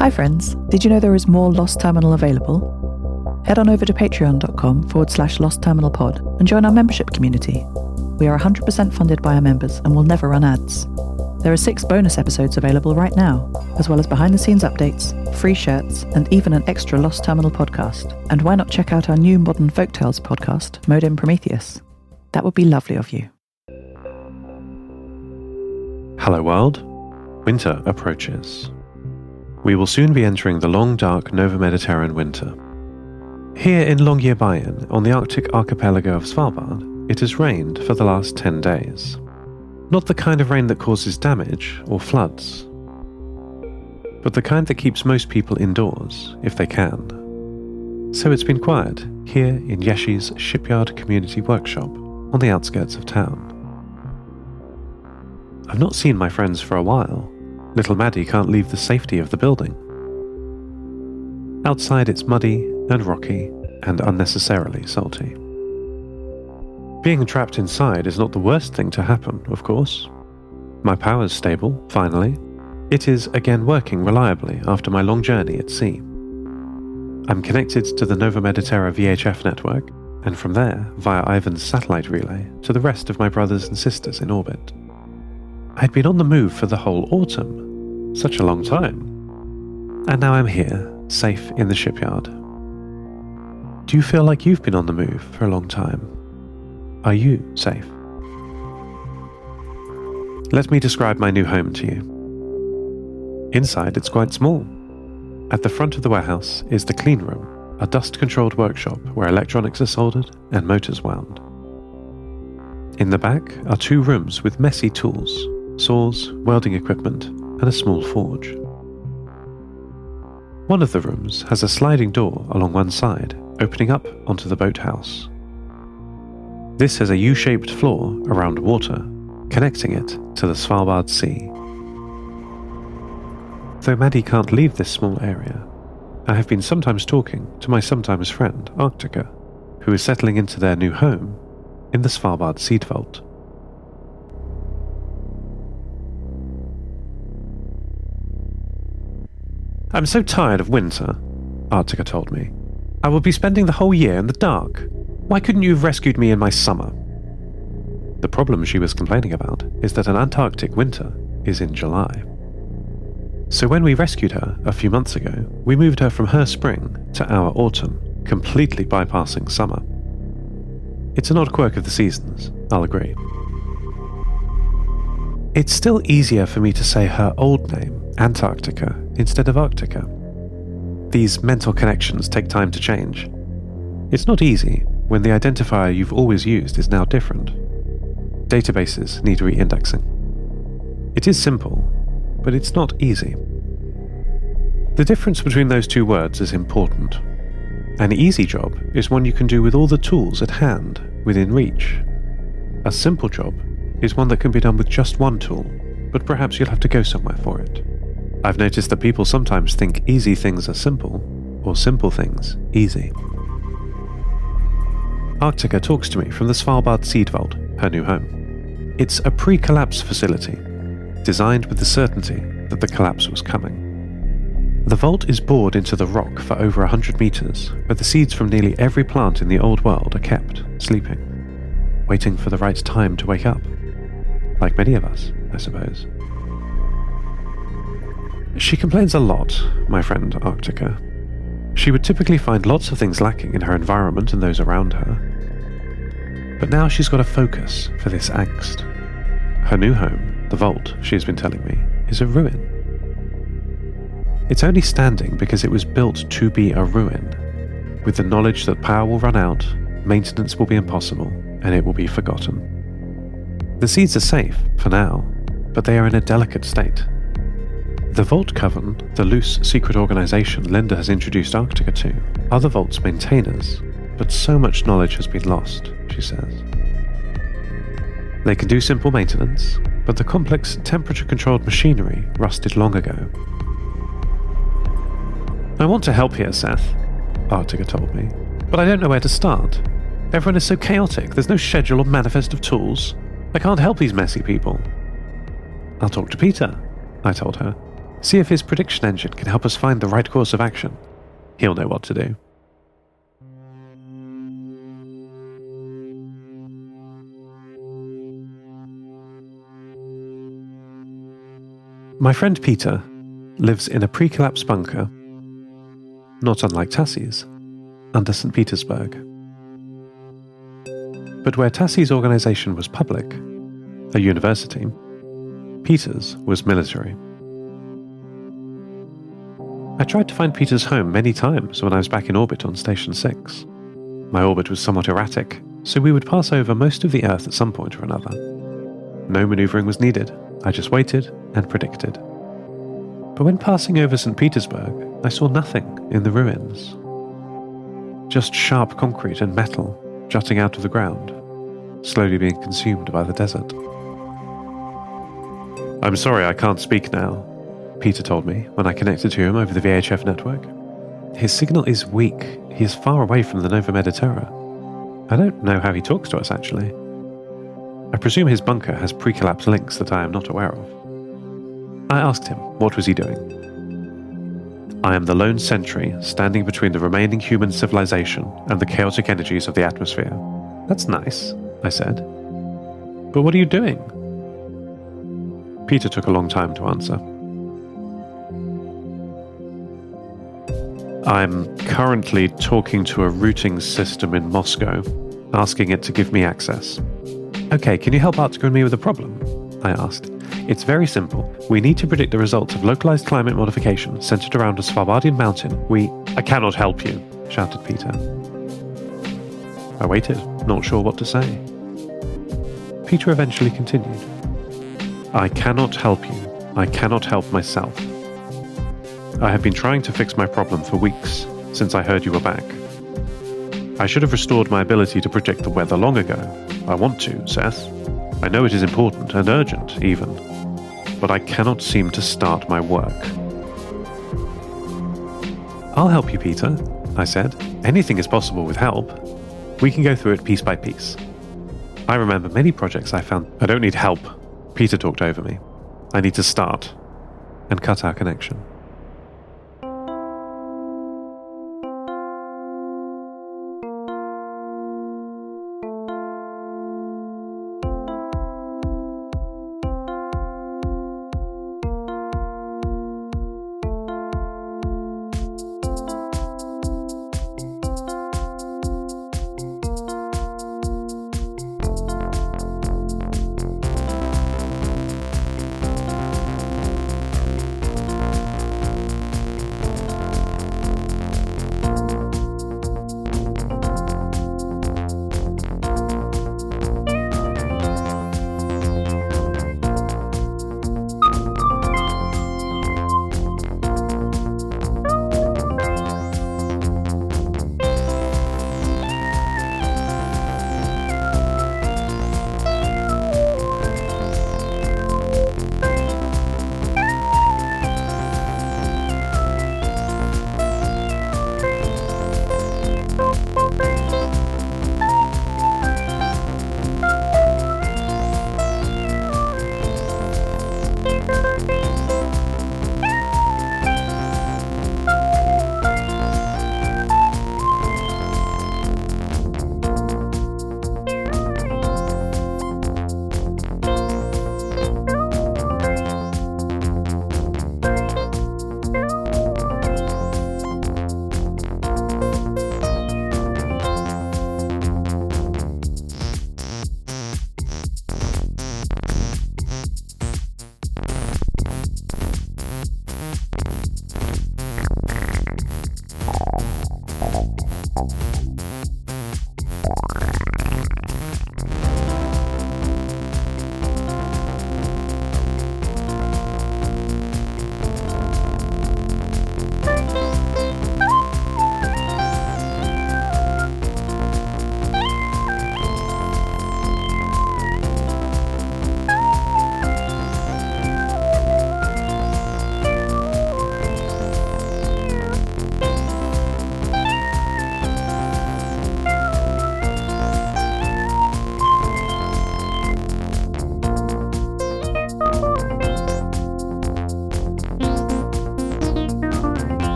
Hi friends, did you know there is more Lost Terminal available? Head on over to patreon.com/lostterminalpod and join our membership community. We are 100% funded by our members and will never run ads. There are 6 bonus episodes available right now, as well as behind-the-scenes updates, free shirts, and even an extra Lost Terminal podcast. And why not check out our new modern folktales podcast, Modem Prometheus? That would be lovely of you. Hello world, winter approaches. We will soon be entering the long dark Nova Mediterranean winter. Here in Longyearbyen, on the Arctic archipelago of Svalbard, it has rained for the last 10 days. Not the kind of rain that causes damage or floods, but the kind that keeps most people indoors, if they can. So it's been quiet here in Yeshi's Shipyard Community Workshop on the outskirts of town. I've not seen my friends for a while. Little Maddie can't leave the safety of the building. Outside it's muddy and rocky and unnecessarily salty. Being trapped inside is not the worst thing to happen, of course. My power's stable, finally. It is again working reliably after my long journey at sea. I'm connected to the Nova Mediterranean VHF network, and from there, via Ivan's satellite relay, to the rest of my brothers and sisters in orbit. I'd been on the move for the whole autumn, such a long time. And now I'm here, safe in the shipyard. Do you feel like you've been on the move for a long time? Are you safe? Let me describe my new home to you. Inside, it's quite small. At the front of the warehouse is the clean room, a dust-controlled workshop where electronics are soldered and motors wound. In the back are 2 rooms with messy tools, saws, welding equipment, and a small forge. One of the rooms has a sliding door along one side, opening up onto the boathouse. This has a U-shaped floor around water, connecting it to the Svalbard Sea. Though Maddie can't leave this small area, I have been sometimes talking to my sometimes friend, Arctica, who is settling into their new home in the Svalbard Seed Vault. I'm so tired of winter, Arctica told me. I will be spending the whole year in the dark. Why couldn't you have rescued me in my summer? The problem she was complaining about is that an Antarctic winter is in July. So when we rescued her a few months ago, we moved her from her spring to our autumn, completely bypassing summer. It's an odd quirk of the seasons, I'll agree. It's still easier for me to say her old name, Antarctica, instead of Arctica. These mental connections take time to change. It's not easy when the identifier you've always used is now different. Databases need re-indexing. It is simple, but it's not easy. The difference between those 2 words is important. An easy job is one you can do with all the tools at hand, within reach. A simple job is one that can be done with just one tool, but perhaps you'll have to go somewhere for it. I've noticed that people sometimes think easy things are simple, or simple things easy. Arctica talks to me from the Svalbard Seed Vault, her new home. It's a pre-collapse facility, designed with the certainty that the collapse was coming. The vault is bored into the rock for over 100 meters, where the seeds from nearly every plant in the old world are kept, sleeping, waiting for the right time to wake up. Like many of us, I suppose. She complains a lot, my friend Arctica. She would typically find lots of things lacking in her environment and those around her. But now she's got a focus for this angst. Her new home, the vault, she has been telling me, is a ruin. It's only standing because it was built to be a ruin, with the knowledge that power will run out, maintenance will be impossible, and it will be forgotten. The seeds are safe, for now, but they are in a delicate state. The Vault Coven, the loose secret organization Linda has introduced Arctica to, are the Vault's maintainers, but so much knowledge has been lost, she says. They can do simple maintenance, but the complex temperature-controlled machinery rusted long ago. I want to help here, Seth, Arctica told me, but I don't know where to start. Everyone is so chaotic, there's no schedule or manifest of tools. I can't help these messy people. I'll talk to Peter, I told her. See if his prediction engine can help us find the right course of action. He'll know what to do. My friend Peter lives in a pre-collapse bunker, not unlike Tassie's, under St. Petersburg. But where Tassie's organisation was public, a university, Peter's was military. I tried to find Peter's home many times when I was back in orbit on Station 6. My orbit was somewhat erratic, so we would pass over most of the Earth at some point or another. No manoeuvring was needed. I just waited and predicted. But when passing over St. Petersburg, I saw nothing in the ruins. Just sharp concrete and metal jutting out of the ground, slowly being consumed by the desert. "I'm sorry I can't speak now," Peter told me when I connected to him over the VHF network. "His signal is weak. He is far away from the Nova Mediterra. I don't know how he talks to us, actually. I presume his bunker has pre-collapse links that I am not aware of." I asked him, what was he doing? "I am the lone sentry standing between the remaining human civilization and the chaotic energies of the atmosphere." "That's nice," I said. "But what are you doing?" Peter took a long time to answer. "I'm currently talking to a routing system in Moscow, asking it to give me access." "Okay, can you help Arctica and me with the problem?" I asked. "It's very simple. We need to predict the results of localized climate modification centered around a Svalbardian mountain. "I cannot help you," shouted Peter. I waited, not sure what to say. Peter eventually continued. "I cannot help you. I cannot help myself. I have been trying to fix my problem for weeks, since I heard you were back. I should have restored my ability to predict the weather long ago. I want to, Seth. I know it is important and urgent, even. But I cannot seem to start my work." "I'll help you, Peter," I said. "Anything is possible with help. We can go through it piece by piece. I remember many projects I found." "I don't need help," Peter talked over me. "I need to start," and cut our connection.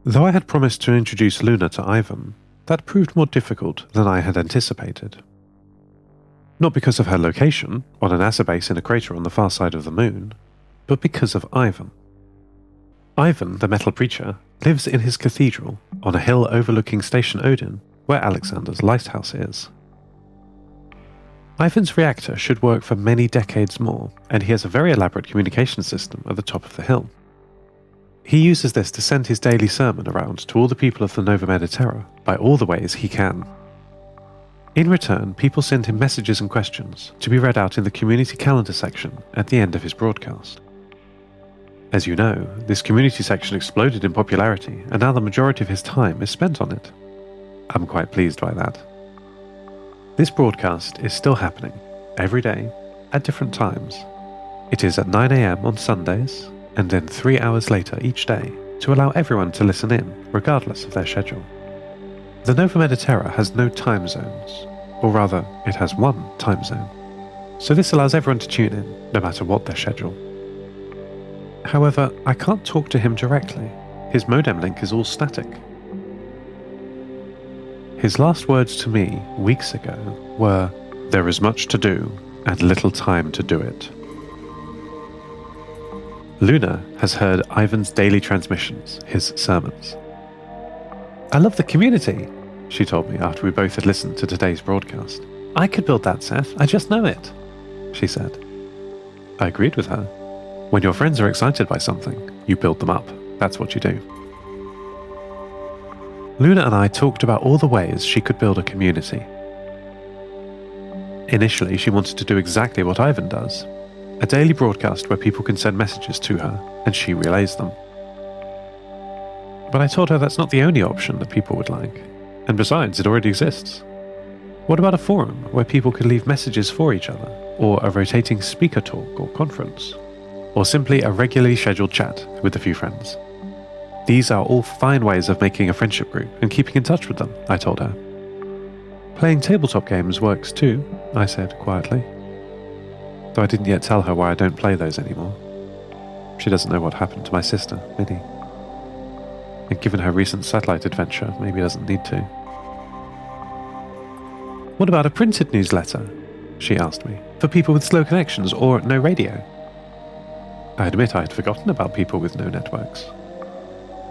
Though I had promised to introduce Luna to Ivan, that proved more difficult than I had anticipated. Not because of her location, on a NASA base in a crater on the far side of the moon, but because of Ivan. Ivan, the metal preacher, lives in his cathedral on a hill overlooking Station Odin, where Alexander's lighthouse is. Ivan's reactor should work for many decades more, and he has a very elaborate communication system at the top of the hill. He uses this to send his daily sermon around to all the people of the Nova Mediterra by all the ways he can. In return, people send him messages and questions to be read out in the community calendar section at the end of his broadcast. As you know, this community section exploded in popularity, and now the majority of his time is spent on it. I'm quite pleased by that. This broadcast is still happening, every day, at different times. It is at 9 AM on Sundays, and then 3 hours later each day, to allow everyone to listen in, regardless of their schedule. The Nova Mediterra has no time zones, or rather, it has one time zone, so this allows everyone to tune in, no matter what their schedule. However, I can't talk to him directly. His modem link is all static. His last words to me, weeks ago, were, "There is much to do, and little time to do it." Luna has heard Ivan's daily transmissions, his sermons. "I love the community," she told me after we both had listened to today's broadcast. "I could build that, Seth, I just know it," she said. I agreed with her. When your friends are excited by something, you build them up. That's what you do. Luna and I talked about all the ways she could build a community. Initially, she wanted to do exactly what Ivan does, a daily broadcast where people can send messages to her, and she relays them. But I told her that's not the only option that people would like, and besides, it already exists. What about a forum where people could leave messages for each other, or a rotating speaker talk or conference, or simply a regularly scheduled chat with a few friends? These are all fine ways of making a friendship group and keeping in touch with them, I told her. Playing tabletop games works too, I said quietly. Though I didn't yet tell her why I don't play those anymore. She doesn't know what happened to my sister, Minnie. And given her recent satellite adventure, maybe doesn't need to. What about a printed newsletter? She asked me, for people with slow connections or no radio. I admit I had forgotten about people with no networks.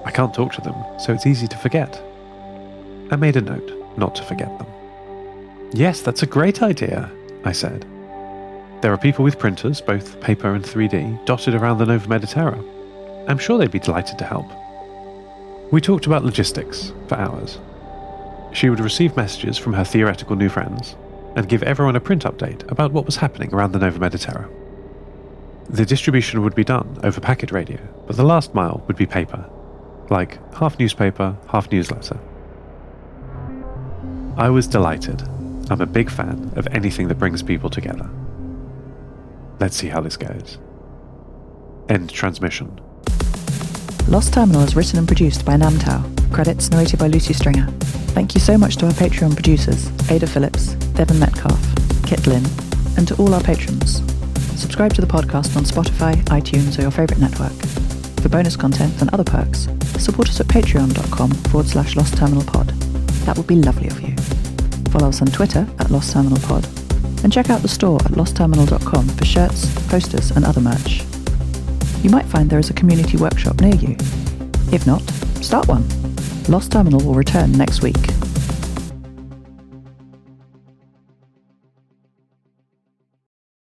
I can't talk to them, so it's easy to forget. I made a note not to forget them. Yes, that's a great idea, I said. There are people with printers, both paper and 3D, dotted around the Nova Mediterra. I'm sure they'd be delighted to help. We talked about logistics for hours. She would receive messages from her theoretical new friends and give everyone a print update about what was happening around the Nova Mediterra. The distribution would be done over packet radio, but the last mile would be paper, like half newspaper, half newsletter. I was delighted. I'm a big fan of anything that brings people together. Let's see how this goes. End transmission. Lost Terminal is written and produced by Namtao. Credits narrated by Lucy Stringer. Thank you so much to our Patreon producers, Ada Phillips, Devin Metcalf, Kit Lynn, and to all our patrons. Subscribe to the podcast on Spotify, iTunes, or your favourite network. For bonus content and other perks, support us at patreon.com/lostterminalpod. That would be lovely of you. Follow us on Twitter at lostterminalpod, and check out the store at lostterminal.com for shirts, posters, and other merch. You might find there is a community workshop near you. If not, start one. Lost Terminal will return next week.